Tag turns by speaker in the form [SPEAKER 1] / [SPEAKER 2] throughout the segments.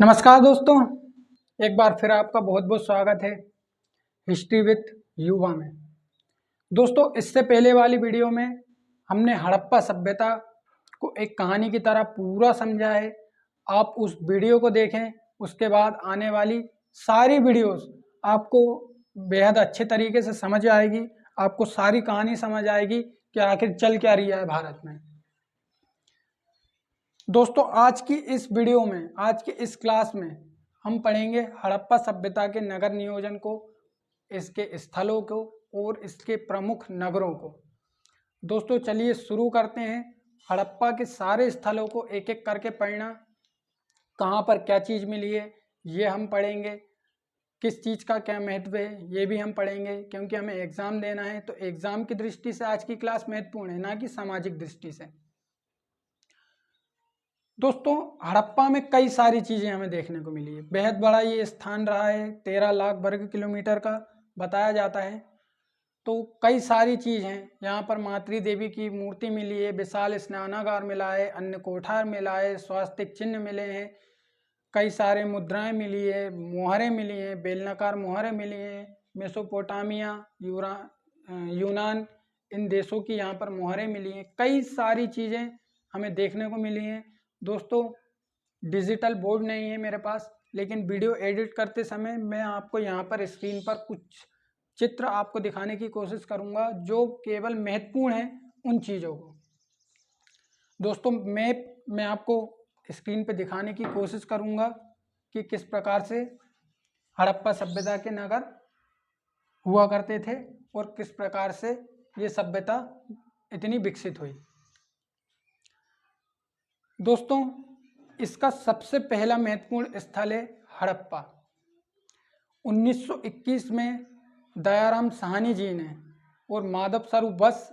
[SPEAKER 1] नमस्कार दोस्तों, एक बार फिर आपका बहुत बहुत स्वागत है हिस्ट्री विथ युवा में। दोस्तों, इससे पहले वाली वीडियो में हमने हड़प्पा सभ्यता को एक कहानी की तरह पूरा समझा है। आप उस वीडियो को देखें, उसके बाद आने वाली सारी वीडियोस आपको बेहद अच्छे तरीके से समझ आएगी। आपको सारी कहानी समझ आएगी कि आखिर चल क्या रही है भारत में। दोस्तों, आज की इस वीडियो में, आज की इस क्लास में हम पढ़ेंगे हड़प्पा सभ्यता के नगर नियोजन को, इसके स्थलों को और इसके प्रमुख नगरों को। दोस्तों चलिए शुरू करते हैं। हड़प्पा के सारे स्थलों को एक एक करके पढ़ना, कहाँ पर क्या चीज़ मिली है ये हम पढ़ेंगे, किस चीज़ का क्या महत्व है ये भी हम पढ़ेंगे, क्योंकि हमें एग्ज़ाम देना है। तो एग्ज़ाम की दृष्टि से आज की क्लास महत्वपूर्ण है, ना कि सामाजिक दृष्टि से। दोस्तों, हड़प्पा में कई सारी चीज़ें हमें देखने को मिली है। बेहद बड़ा ये स्थान रहा है, 13 लाख वर्ग किलोमीटर का बताया जाता है। तो कई सारी चीज़ हैं यहाँ पर। मातृ देवी की मूर्ति मिली है, विशाल स्नानागार मिला है, अन्य कोठार मिला है, स्वास्तिक चिन्ह मिले हैं, कई सारे मुद्राएं मिली है, मोहरें मिली हैं, बेलनाकार मोहरें मिली हैं। मेसोपोटामिया, यूनान, इन देशों की यहाँ पर मोहरें मिली हैं। कई सारी चीज़ें हमें देखने को मिली हैं। दोस्तों, डिजिटल बोर्ड नहीं है मेरे पास, लेकिन वीडियो एडिट करते समय मैं आपको यहाँ पर स्क्रीन पर कुछ चित्र आपको दिखाने की कोशिश करूँगा जो केवल महत्वपूर्ण है उन चीज़ों को। दोस्तों, मैं आपको स्क्रीन पर दिखाने की कोशिश करूँगा कि किस प्रकार से हड़प्पा सभ्यता के नगर हुआ करते थे और किस प्रकार से ये सभ्यता इतनी विकसित हुई। दोस्तों, इसका सबसे पहला महत्वपूर्ण स्थल है हड़प्पा। 1921 में दयाराम साहनी जी ने और माधव स्वरूप बस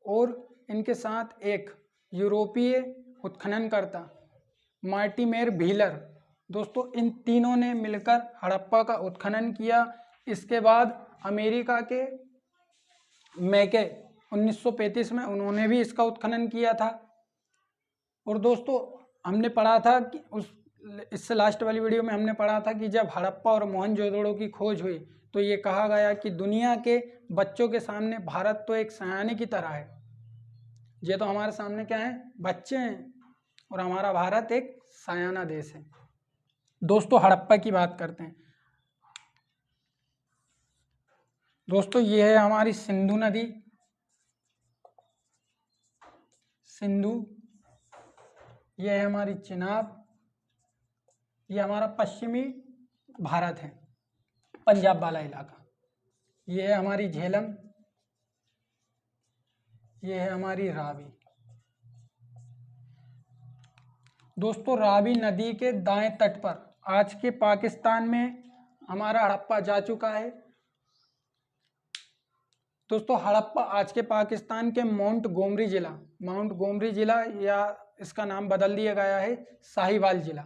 [SPEAKER 1] और इनके साथ एक यूरोपीय उत्खननकर्ता मार्टिमेर व्हीलर, दोस्तों इन तीनों ने मिलकर हड़प्पा का उत्खनन किया। इसके बाद अमेरिका के मैके 1935 में उन्होंने भी इसका उत्खनन किया था। और दोस्तों, हमने पढ़ा था कि इससे लास्ट वाली वीडियो में हमने पढ़ा था कि जब हड़प्पा और मोहनजोदड़ो की खोज हुई तो ये कहा गया कि दुनिया के बच्चों के सामने भारत तो एक सयाने की तरह है। ये तो हमारे सामने क्या है, बच्चे हैं, और हमारा भारत एक सयाना देश है। दोस्तों, हड़प्पा की बात करते हैं। दोस्तों, ये है हमारी सिंधु नदी, सिंधु, ये है हमारी चिनाब, ये हमारा पश्चिमी भारत है, पंजाब वाला इलाका। ये है हमारी झेलम, ये है हमारी रावी। दोस्तों, रावी नदी के दाएं तट पर आज के पाकिस्तान में हमारा हड़प्पा जा चुका है। दोस्तों, हड़प्पा आज के पाकिस्तान के माउंट गोमरी जिला या इसका नाम बदल दिया गया है साहिवाल जिला।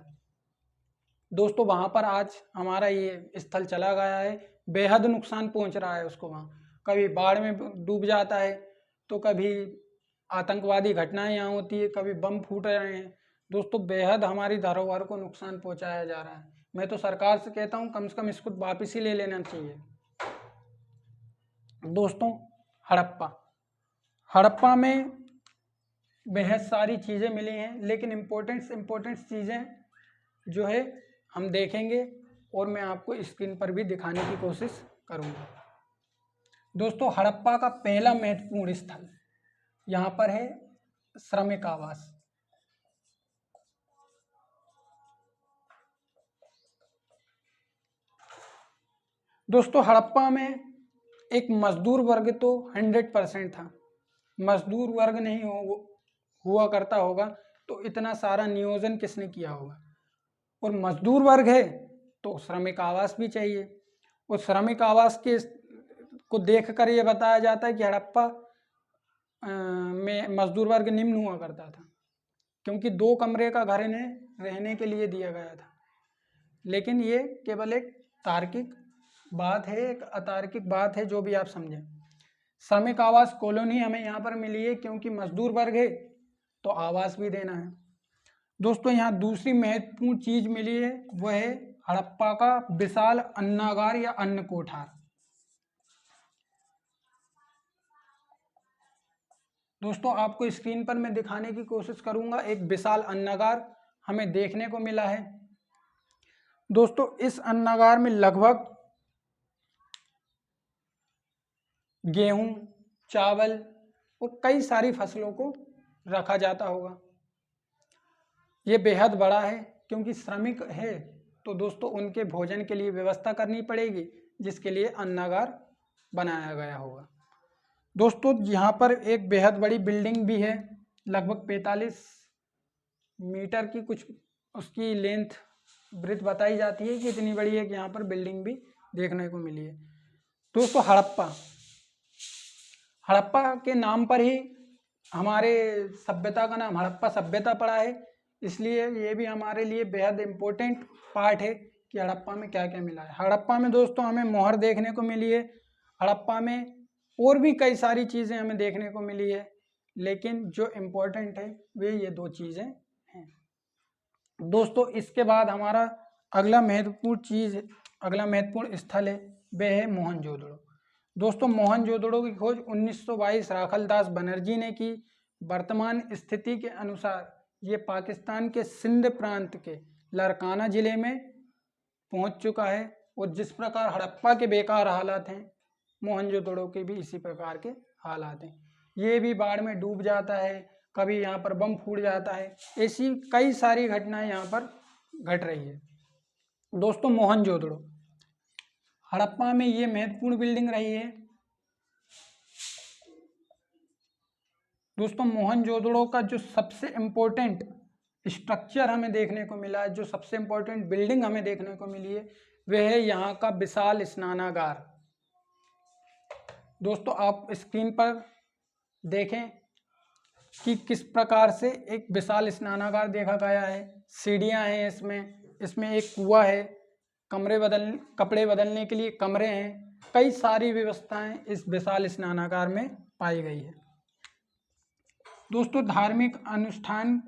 [SPEAKER 1] दोस्तों, वहाँ पर आज हमारा ये स्थल चला गया है। बेहद नुकसान पहुँच रहा है उसको। वहाँ कभी बाढ़ में डूब जाता है, तो कभी आतंकवादी घटनाएं यहाँ होती है, कभी बम फूट रहे हैं। दोस्तों, बेहद हमारी धरोहर को नुकसान पहुँचाया जा रहा है। मैं तो सरकार से कहता हूँ कम से कम इसको वापस ही ले लेना चाहिए। दोस्तों, हड़प्पा में बेहद सारी चीज़ें मिली हैं, लेकिन इम्पोर्टेंट चीज़ें जो है हम देखेंगे और मैं आपको स्क्रीन पर भी दिखाने की कोशिश करूंगा। दोस्तों, हड़प्पा का पहला महत्वपूर्ण स्थल यहाँ पर है श्रमिक आवास। दोस्तों, हड़प्पा में एक मजदूर वर्ग तो 100% था। मजदूर वर्ग नहीं हुआ करता होगा तो इतना सारा नियोजन किसने किया होगा। और मजदूर वर्ग है तो श्रमिक आवास भी चाहिए। और श्रमिक आवास के को देखकर ये बताया जाता है कि हड़प्पा में मजदूर वर्ग निम्न हुआ करता था, क्योंकि 2 कमरे का घर इन्हें रहने के लिए दिया गया था। लेकिन ये केवल एक तार्किक बात है, एक अतार्किक बात है, जो भी आप समझें। श्रमिक आवास कॉलोनी हमें यहाँ पर मिली है क्योंकि मजदूर वर्ग है तो आवास भी देना है। दोस्तों यहाँ दूसरी महत्वपूर्ण चीज मिली है, वह है हड़प्पा का विशाल अन्नागार या अन्न कोठार। दोस्तों आपको स्क्रीन पर मैं दिखाने की कोशिश करूंगा, एक विशाल अन्नागार हमें देखने को मिला है। दोस्तों इस अन्नागार में लगभग गेहूं, चावल और कई सारी फसलों को रखा जाता होगा। ये बेहद बड़ा है क्योंकि श्रमिक है, तो दोस्तों उनके भोजन के लिए व्यवस्था करनी पड़ेगी, जिसके लिए अन्नागार बनाया गया होगा। दोस्तों यहाँ पर एक बेहद बड़ी बिल्डिंग भी है, लगभग 45 मीटर की कुछ उसकी लेंथ ब्रेथ बताई जाती है कि इतनी बड़ी है कि यहाँ पर बिल्डिंग भी देखने को मिली है। दोस्तों हड़प्पा के नाम पर ही हमारे सभ्यता का नाम हड़प्पा सभ्यता पड़ा है, इसलिए ये भी हमारे लिए बेहद इम्पोर्टेंट पार्ट है कि हड़प्पा में क्या क्या मिला है। हड़प्पा में दोस्तों हमें मोहर देखने को मिली है, हड़प्पा में और भी कई सारी चीज़ें हमें देखने को मिली है, लेकिन जो इम्पोर्टेंट है वे ये दो चीज़ें हैं। दोस्तों इसके बाद हमारा अगला महत्वपूर्ण स्थल है, वह है मोहनजोदड़ो। दोस्तों मोहनजोदड़ो की खोज 1922 राखलदास बनर्जी ने की। वर्तमान स्थिति के अनुसार ये पाकिस्तान के सिंध प्रांत के लारकाना जिले में पहुंच चुका है, और जिस प्रकार हड़प्पा के बेकार हालात हैं, मोहनजोदड़ो के भी इसी प्रकार के हालात हैं। ये भी बाढ़ में डूब जाता है, कभी यहाँ पर बम फूट जाता है, ऐसी कई सारी घटनाएं यहाँ पर घट रही है। दोस्तों मोहनजोदड़ो हड़प्पा में ये महत्वपूर्ण बिल्डिंग रही है। दोस्तों मोहनजोदड़ो का जो सबसे इम्पोर्टेंट स्ट्रक्चर हमें देखने को मिला है, जो सबसे इम्पोर्टेंट बिल्डिंग हमें देखने को मिली है, वह है यहाँ का विशाल स्नानागार। दोस्तों आप स्क्रीन पर देखें कि किस प्रकार से एक विशाल स्नानागार देखा गया है। सीढ़ियाँ हैं इसमें एक कुआं है, कपड़े बदलने के लिए कमरे हैं, कई सारी व्यवस्थाएं इस विशाल स्नानागार में पाई गई है। दोस्तों धार्मिक अनुष्ठान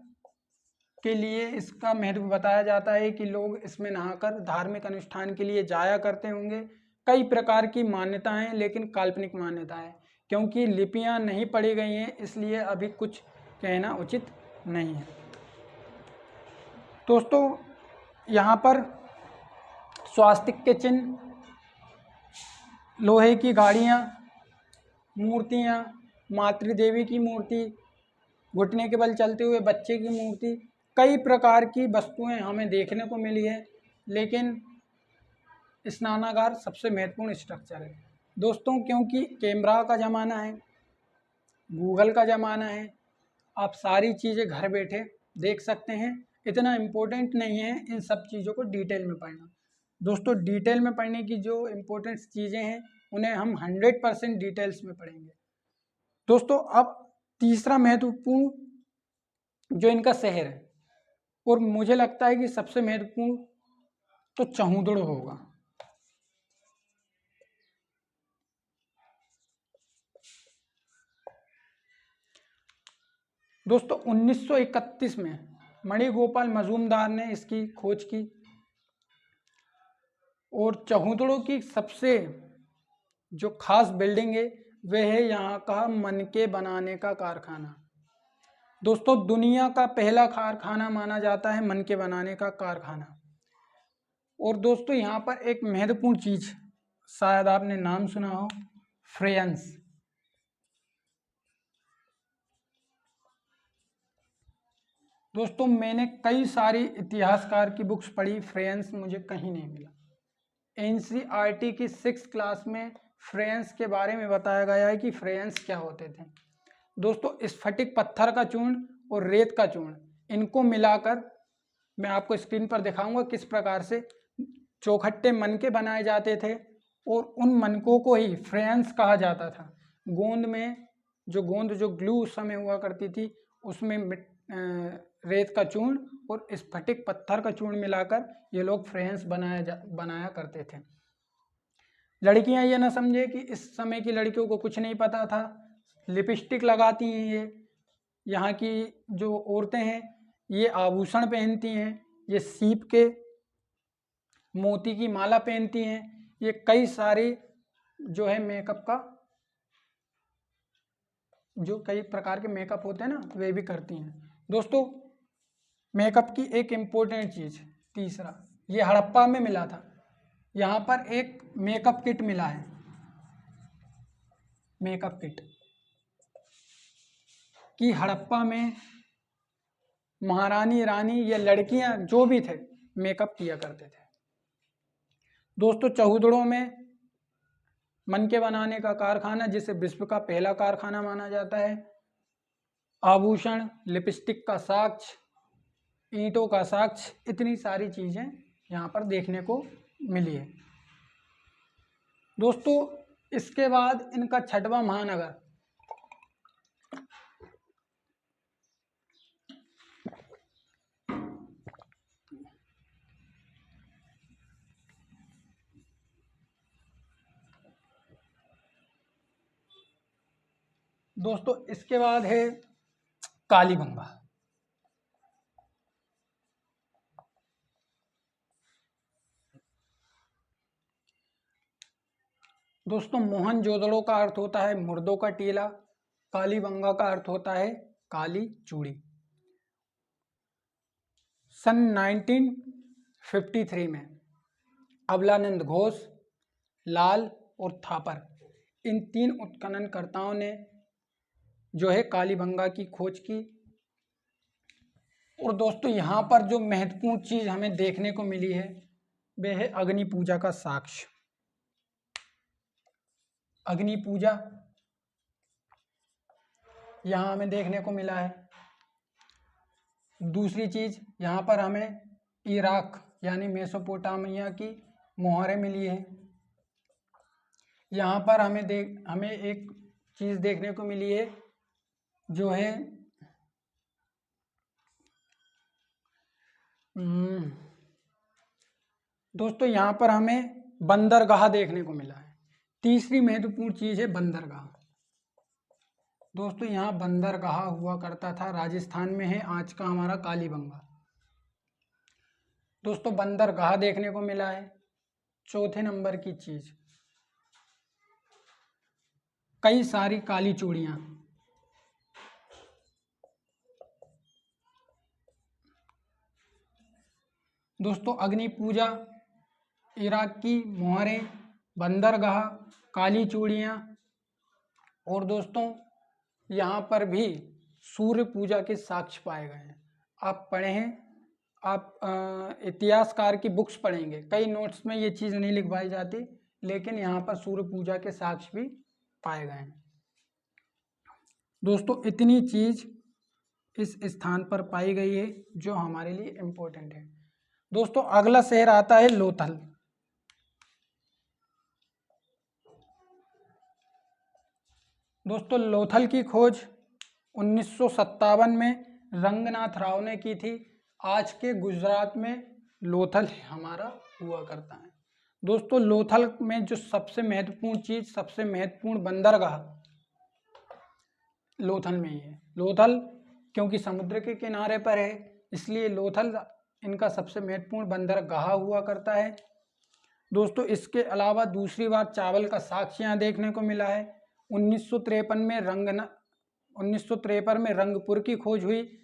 [SPEAKER 1] के लिए इसका महत्व बताया जाता है कि लोग इसमें नहाकर धार्मिक अनुष्ठान के लिए जाया करते होंगे। कई प्रकार की मान्यताएं, लेकिन काल्पनिक मान्यताएं, क्योंकि लिपियां नहीं पढ़ी गई हैं, इसलिए अभी कुछ कहना उचित नहीं है। दोस्तों यहाँ पर स्वास्तिक के चिन्ह, लोहे की गाड़ियाँ, मूर्तियाँ, मातृदेवी की मूर्ति, घुटने के बल चलते हुए बच्चे की मूर्ति, कई प्रकार की वस्तुएं हमें देखने को मिली है, लेकिन स्नानागार सबसे महत्वपूर्ण स्ट्रक्चर है। दोस्तों क्योंकि कैमरा का ज़माना है, गूगल का ज़माना है, आप सारी चीज़ें घर बैठे देख सकते हैं। इतना इम्पोर्टेंट नहीं है इन सब चीज़ों को डिटेल में पढ़ना। दोस्तों डिटेल में पढ़ने की जो इम्पोर्टेंट चीज़ें हैं उन्हें हम 100% डिटेल्स में पढ़ेंगे। दोस्तों अब तीसरा महत्वपूर्ण जो इनका शहर है, और मुझे लगता है कि सबसे महत्वपूर्ण तो चहूदड़ो होगा। दोस्तों 1931 में मणिगोपाल मजूमदार ने इसकी खोज की, और चहूदड़ो की सबसे जो खास बिल्डिंग है वह है यहाँ का मनके बनाने का कारखाना। दोस्तों दुनिया का पहला कारखाना माना जाता है मनके बनाने का कारखाना। और दोस्तों यहाँ पर एक महत्वपूर्ण चीज, शायद आपने नाम सुना हो, फ्रेंस। दोस्तों मैंने कई सारी इतिहासकार की बुक्स पढ़ी, फ्रेंस मुझे कहीं नहीं मिला। एनसीईआरटी की 6th क्लास में फ्रेंस के बारे में बताया गया है कि फ्रेंस क्या होते थे। दोस्तों स्फटिक पत्थर का चूर्ण और रेत का चूर्ण, इनको मिलाकर मैं आपको स्क्रीन पर दिखाऊंगा किस प्रकार से चौखट्टे मनके बनाए जाते थे, और उन मनकों को ही फ्रेंस कहा जाता था। गोंद जो ग्लू उस समय हुआ करती थी, उसमें रेत का चूर्ण और स्फटिक पत्थर का चूर्ण मिलाकर ये लोग फ्रेंस बनाया करते थे। लड़कियां ये ना समझे कि इस समय की लड़कियों को कुछ नहीं पता था, लिपस्टिक लगाती हैं ये। यहाँ की जो औरतें हैं ये आभूषण पहनती हैं, ये सीप के मोती की माला पहनती हैं, ये कई सारे जो है मेकअप का जो कई प्रकार के मेकअप होते हैं ना वे भी करती हैं। दोस्तों मेकअप की एक इम्पोर्टेंट चीज़ तीसरा, ये हड़प्पा में मिला था। यहाँ पर एक मेकअप किट मिला है, मेकअप किट कि हड़प्पा में महारानी रानी या लड़कियां जो भी थे मेकअप किया करते थे। दोस्तों चौहदड़ों में मनके बनाने का कारखाना जिसे विश्व का पहला कारखाना माना जाता है, आभूषण, लिपस्टिक का साक्ष्य, ईंटों का साक्ष्य, इतनी सारी चीज़ें यहाँ पर देखने को मिली है। दोस्तों इसके बाद इनका छठवां महानगर दोस्तों इसके बाद है कालीबंगा। दोस्तों मोहनजोदड़ो का अर्थ होता है मुर्दों का टीला, कालीबंगा का अर्थ होता है काली चूड़ी। सन 1953 में अबलानंद घोष, लाल और थापर इन 3 उत्खननकर्ताओं ने जो है कालीबंगा की खोज की। और दोस्तों यहाँ पर जो महत्वपूर्ण चीज हमें देखने को मिली है वह है अग्नि पूजा का साक्ष्य। अग्नि पूजा यहाँ हमें देखने को मिला है। दूसरी चीज यहाँ पर हमें इराक यानी मेसोपोटामिया की मोहरें मिली है। यहाँ पर हमें एक चीज देखने को मिली है जो है दोस्तों यहाँ पर हमें बंदरगाह देखने को मिला है। तीसरी महत्वपूर्ण चीज है बंदरगाह। दोस्तों यहाँ बंदरगाह हुआ करता था, राजस्थान में है आज का हमारा कालीबंगा। दोस्तों बंदरगाह देखने को मिला है। चौथे नंबर की चीज कई सारी काली चूड़ियां। दोस्तों अग्नि पूजा, इराक की मोहरें, बंदरगाह, काली चूड़ियां और दोस्तों यहाँ पर भी सूर्य पूजा के साक्ष्य पाए गए हैं। आप पढ़े हैं, आप इतिहासकार की बुक्स पढ़ेंगे, कई नोट्स में ये चीज़ नहीं लिखवाई जाती, लेकिन यहाँ पर सूर्य पूजा के साक्ष्य भी पाए गए हैं। दोस्तों इतनी चीज़ इस स्थान पर पाई गई है जो हमारे लिए इम्पोर्टेंट है। दोस्तों अगला शहर आता है लोथल। दोस्तों लोथल की खोज 1957 में रंगनाथ राव ने की थी। आज के गुजरात में लोथल हमारा हुआ करता है। दोस्तों लोथल में जो सबसे महत्वपूर्ण चीज, सबसे महत्वपूर्ण बंदरगाह लोथल में ही है। लोथल क्योंकि समुद्र के किनारे पर है इसलिए लोथल इनका सबसे महत्वपूर्ण बंदरगाह हुआ करता है। दोस्तों इसके अलावा दूसरी बार चावल का साक्ष्य यहाँ देखने को मिला है। 1953 में रंगपुर की खोज हुई,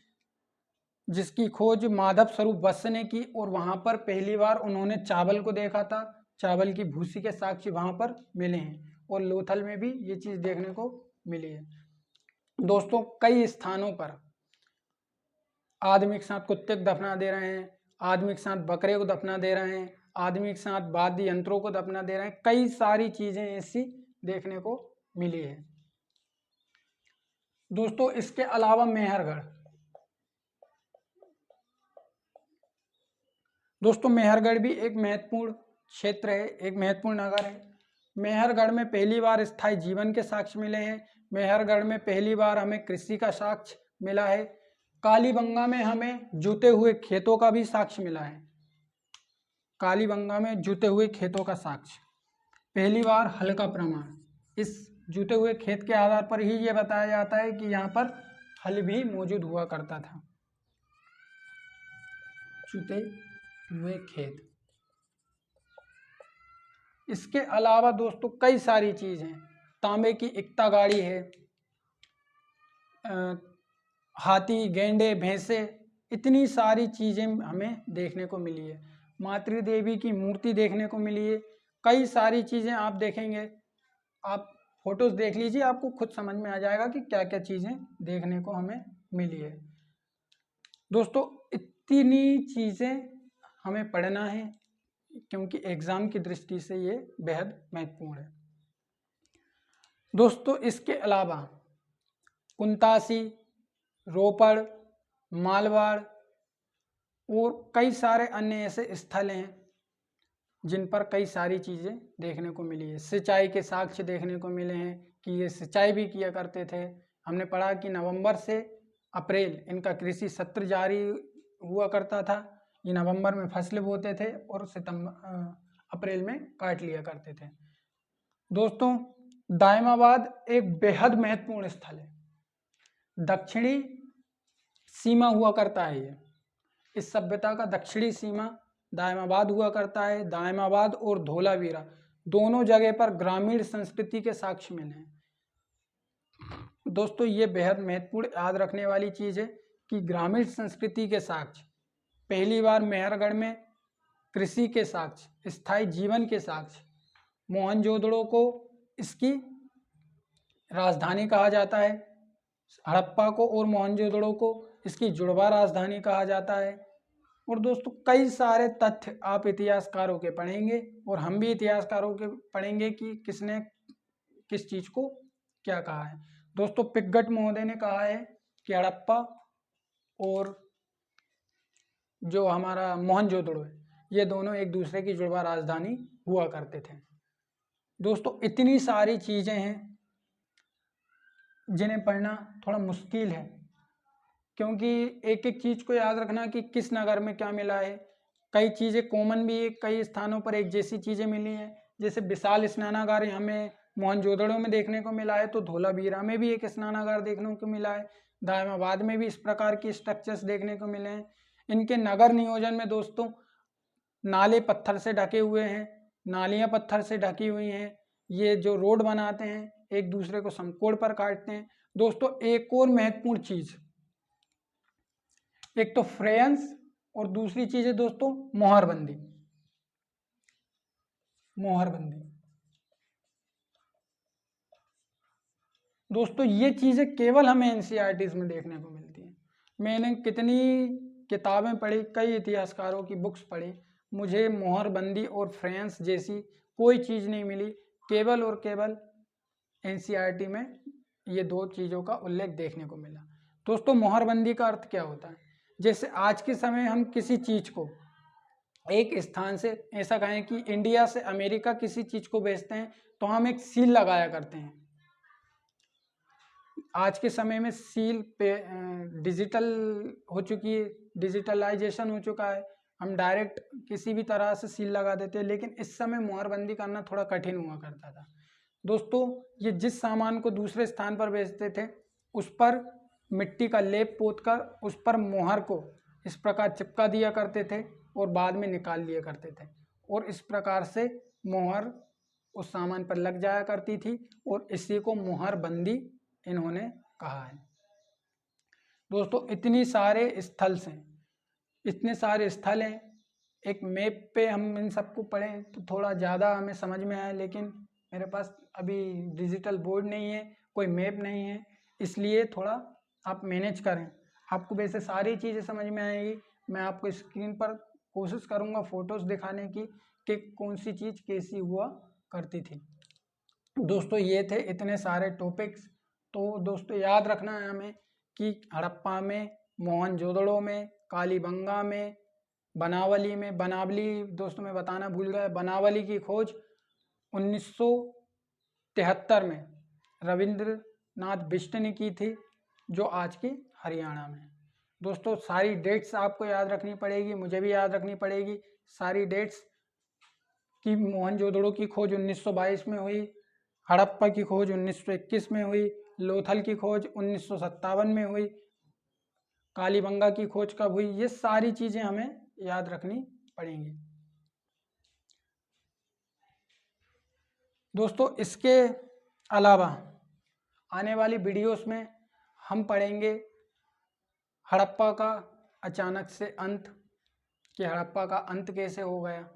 [SPEAKER 1] जिसकी खोज माधव स्वरूप वत्स ने की और वहां पर पहली बार उन्होंने चावल को देखा था। चावल की भूसी के साक्ष्य वहां पर मिले हैं और लोथल में भी ये चीज देखने को मिली है। दोस्तों कई स्थानों पर आदमी के साथ कुत्ते को दफना दे रहे हैं, आदमी के साथ बकरे को दफना दे रहे हैं, आदमी के साथ वाद्य यंत्रों को दफना दे रहे हैं। कई सारी चीजें ऐसी देखने को मिली है। दोस्तों इसके अलावा मेहरगढ़। दोस्तों मेहरगढ़ भी एक महत्वपूर्ण क्षेत्र है, एक महत्वपूर्ण नगर है। मेहरगढ़ में पहली बार स्थायी जीवन के साक्ष्य मिले हैं। मेहरगढ़ में पहली बार हमें कृषि का साक्ष्य मिला है। कालीबंगा में हमें जुते हुए खेतों का भी साक्ष्य मिला है। कालीबंगा में जुते हुए खेतों का साक्ष्य, पहली बार हल का प्रमाण। इस जुते हुए खेत के आधार पर ही यह बताया जाता है कि यहाँ पर हल भी मौजूद हुआ करता था। जुते हुए खेत। इसके अलावा दोस्तों कई सारी चीज़ हैं। तांबे की इक्ता गाड़ी है, हाथी, गेंडे, भैंसे, इतनी सारी चीज़ें हमें देखने को मिली है। मातृ देवी की मूर्ति देखने को मिली है। कई सारी चीज़ें आप देखेंगे, आप फोटोज़ देख लीजिए, आपको खुद समझ में आ जाएगा कि क्या क्या चीज़ें देखने को हमें मिली है। दोस्तों इतनी चीज़ें हमें पढ़ना है क्योंकि एग्ज़ाम की दृष्टि से ये बेहद महत्वपूर्ण है। दोस्तों इसके अलावा कुंतासी, रोपड़, मालवाड़ और कई सारे अन्य ऐसे स्थल हैं जिन पर कई सारी चीज़ें देखने को मिली है। सिंचाई के साक्ष्य देखने को मिले हैं कि ये सिंचाई भी किया करते थे। हमने पढ़ा कि नवंबर से अप्रैल इनका कृषि सत्र जारी हुआ करता था। ये नवंबर में फसल बोते थे और अप्रैल में काट लिया करते थे। दोस्तों दायमाबाद एक बेहद महत्वपूर्ण स्थल है, दक्षिणी सीमा हुआ करता है ये। इस सभ्यता का दक्षिणी सीमा दायमाबाद हुआ करता है। दायमाबाद और धोलावीरा दोनों जगह पर ग्रामीण संस्कृति के साक्ष्य मिले हैं। दोस्तों ये बेहद महत्वपूर्ण याद रखने वाली चीज़ है कि ग्रामीण संस्कृति के साक्ष्य, पहली बार मेहरगढ़ में कृषि के साक्ष्य, स्थायी जीवन के साक्ष्य। मोहनजोदड़ो को इसकी राजधानी कहा जाता है, हड़प्पा को और मोहनजोदड़ो को इसकी जुड़वा राजधानी कहा जाता है। और दोस्तों कई सारे तथ्य आप इतिहासकारों के पढ़ेंगे और हम भी इतिहासकारों के पढ़ेंगे कि किसने किस चीज़ को क्या कहा है। दोस्तों पिग्गट महोदय ने कहा है कि हड़प्पा और जो हमारा मोहनजोदड़ो है ये दोनों एक दूसरे की जुड़वा राजधानी हुआ करते थे। दोस्तों इतनी सारी चीज़ें हैं जिन्हें पढ़ना थोड़ा मुश्किल है क्योंकि एक एक चीज़ को याद रखना कि किस नगर में क्या मिला है। कई चीज़ें कॉमन भी है, कई स्थानों पर एक जैसी चीज़ें मिली हैं। जैसे विशाल स्नानागार हमें मोहनजोदड़ो में देखने को मिला है, तो धोलावीरा में भी एक स्नानागार देखने को मिला है। दायमाबाद में भी इस प्रकार की स्ट्रक्चर्स देखने को मिले हैं। इनके नगर नियोजन में दोस्तों नाले पत्थर से ढके हुए हैं, नालियाँ पत्थर से ढकी हुई हैं। ये जो रोड बनाते हैं एक दूसरे को समकोण पर काटते हैं। दोस्तों एक और महत्वपूर्ण चीज़, एक तो फ्रेंस और दूसरी चीज है दोस्तों मोहरबंदी। मोहरबंदी दोस्तों ये चीजें केवल हमें एनसीईआरटीज में देखने को मिलती हैं। मैंने कितनी किताबें पढ़ी, कई इतिहासकारों की बुक्स पढ़ी, मुझे मोहरबंदी और फ्रेंस जैसी कोई चीज़ नहीं मिली। केवल और केवल एनसीईआरटी में ये दो चीज़ों का उल्लेख देखने को मिला। दोस्तों मोहरबंदी का अर्थ क्या होता है? जैसे आज के समय हम किसी चीज़ को एक स्थान से, ऐसा कहें कि इंडिया से अमेरिका किसी चीज़ को भेजते हैं तो हम एक सील लगाया करते हैं। आज के समय में सील पे डिजिटल हो चुकी है, डिजिटलाइजेशन हो चुका है, हम डायरेक्ट किसी भी तरह से सील लगा देते हैं। लेकिन इस समय मोहरबंदी करना थोड़ा कठिन हुआ करता था। दोस्तों ये जिस सामान को दूसरे स्थान पर भेजते थे उस पर मिट्टी का लेप पोत कर उस पर मोहर को इस प्रकार चिपका दिया करते थे और बाद में निकाल लिया करते थे, और इस प्रकार से मोहर उस सामान पर लग जाया करती थी और इसी को मोहरबंदी इन्होंने कहा है। दोस्तों इतनी सारे स्थल हैं, इतने सारे स्थल हैं, एक मैप पे हम इन सबको पढ़ें तो थोड़ा ज़्यादा हमें समझ में आए, लेकिन मेरे पास अभी डिजिटल बोर्ड नहीं है, कोई मैप नहीं है, इसलिए थोड़ा आप मैनेज करें। आपको वैसे सारी चीज़ें समझ में आएगी। मैं आपको स्क्रीन पर कोशिश करूँगा फ़ोटोज़ दिखाने की कि कौन सी चीज़ कैसी हुआ करती थी। दोस्तों ये थे इतने सारे टॉपिक्स। तो दोस्तों याद रखना है हमें कि हड़प्पा में, मोहनजोदड़ो में, कालीबंगा में, बनावली में, बनावली दोस्तों मैं बताना भूल गया, बनावली की खोज 1973 में रविंद्रनाथ बिष्ट ने की थी, जो आज के हरियाणा में। दोस्तों सारी डेट्स आपको याद रखनी पड़ेगी, मुझे भी याद रखनी पड़ेगी सारी डेट्स कि मोहनजोदड़ो की खोज 1922 में हुई, हड़प्पा की खोज 1921 में हुई, लोथल की खोज 1957 में हुई, कालीबंगा की खोज कब हुई, ये सारी चीज़ें हमें याद रखनी पड़ेंगी। दोस्तों इसके अलावा आने वाली वीडियोस में हम पढ़ेंगे हड़प्पा का अचानक से अंत, कि हड़प्पा का अंत कैसे हो गया।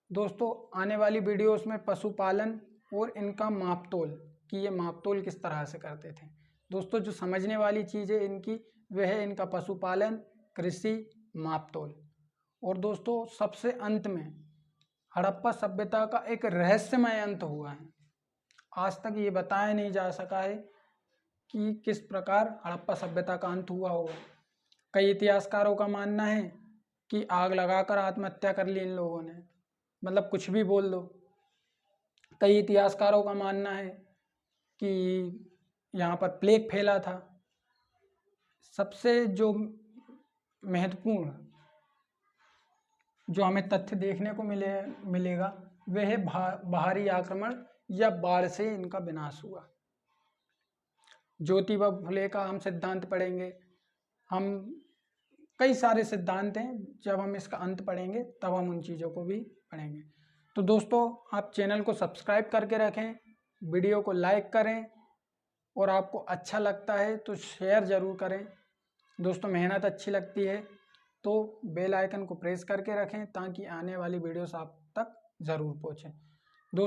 [SPEAKER 1] दोस्तों आने वाली वीडियोस में पशुपालन और इनका मापतोल, कि ये मापतोल किस तरह से करते थे। दोस्तों जो समझने वाली चीज़ है इनकी, वह है इनका पशुपालन, कृषि, मापतोल। और दोस्तों सबसे अंत में हड़प्पा सभ्यता का एक रहस्यमय अंत हुआ है। आज तक ये बताया नहीं जा सका है कि किस प्रकार हड़प्पा सभ्यता का अंत हुआ होगा। कई इतिहासकारों का मानना है कि आग लगाकर आत्महत्या कर ली इन लोगों ने, मतलब कुछ भी बोल दो। कई इतिहासकारों का मानना है कि यहाँ पर प्लेग फैला था। सबसे जो महत्वपूर्ण जो हमें तथ्य देखने को मिलेगा वह है बाहरी आक्रमण या बाढ़ से इनका विनाश हुआ। ज्योतिबा फुले का हम सिद्धांत पढ़ेंगे। हम कई सारे सिद्धांत हैं, जब हम इसका अंत पढ़ेंगे तब हम उन चीज़ों को भी पढ़ेंगे। तो दोस्तों आप चैनल को सब्सक्राइब करके रखें, वीडियो को लाइक करें और आपको अच्छा लगता है तो शेयर ज़रूर करें। दोस्तों मेहनत अच्छी लगती है तो बेल आइकन को प्रेस करके रखें ताकि आने वाली वीडियोस आप तक ज़रूर पहुँचें। दोस्तों